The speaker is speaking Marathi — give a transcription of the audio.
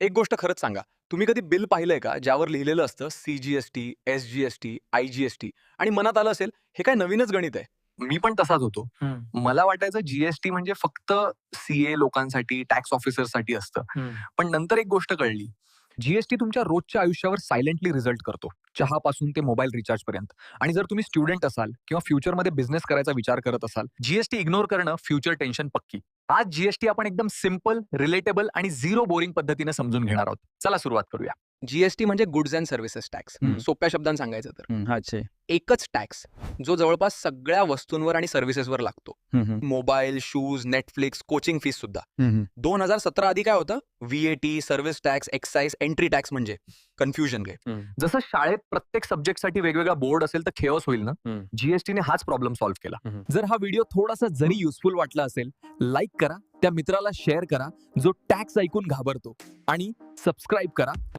एक गोष्ट खरंच सांगा, तुम्ही कधी बिल पाहिलंय का, ज्यावर लिहिलेलं असतं सी-जी-एस-टी, एस-जी-एस-टी, आय-जी-एस-टी आणि मनात आलं असेल, हे काय नवीनच गणित आहे. मी पण तसाच होतो. मला वाटायचं जी-एस-टी म्हणजे फक्त सी-ए लोकांसाठी, टॅक्स ऑफिसरसाठी असतं. पण नंतर एक गोष्ट कळली. जी-एस-टी तुमच्या रोजच्या आयुष्यावर सायलेंटली रिझल्ट करतो. चहापासून ते मोबाईल रिचार्ज पर्यंत. आणि जर तुम्ही स्टुडंट असाल किंवा फ्युचरमध्ये बिझनेस करायचा विचार करत असाल, जी-एस-टी इग्नोर करणं फ्युचर टेन्शन पक्की. आज जी-एस-टी आपण एकदम सिंपल, रिलेटेबल आणि झिरो बोरिंग पद्धतीने समजून घेणार आहोत. चला सुरुवात करूया. जी-एस-टी म्हणजे गुड्स अँड सर्व्हिसेस टॅक्स. सोप्या शब्दांत सांगायचं तर. अच्छा. एकच टॅक्स जो जवळपास सगळ्या वस्तूंवर आणि सर्व्हिसेसवर लागतो. Mobile, shoes, Netflix, coaching fees सुद्धा. 2017 आधी काय होतं? V A T, service tax, excise, entry tax म्हणजे कन्फ्युजन काय. जसं शाळेत प्रत्येक सब्जेक्टसाठी वेगवेगळा बोर्ड असेल तर खेओस होईल ना, जीएसटीने हाच प्रॉब्लेम सॉल्व्ह केला. जर हा व्हिडिओ थोडासा जरी युजफुल वाटला असेल, लाईक करा, त्या मित्राला शेअर करा जो टॅक्स ऐकून घाबरतो आणि सबस्क्राईब करा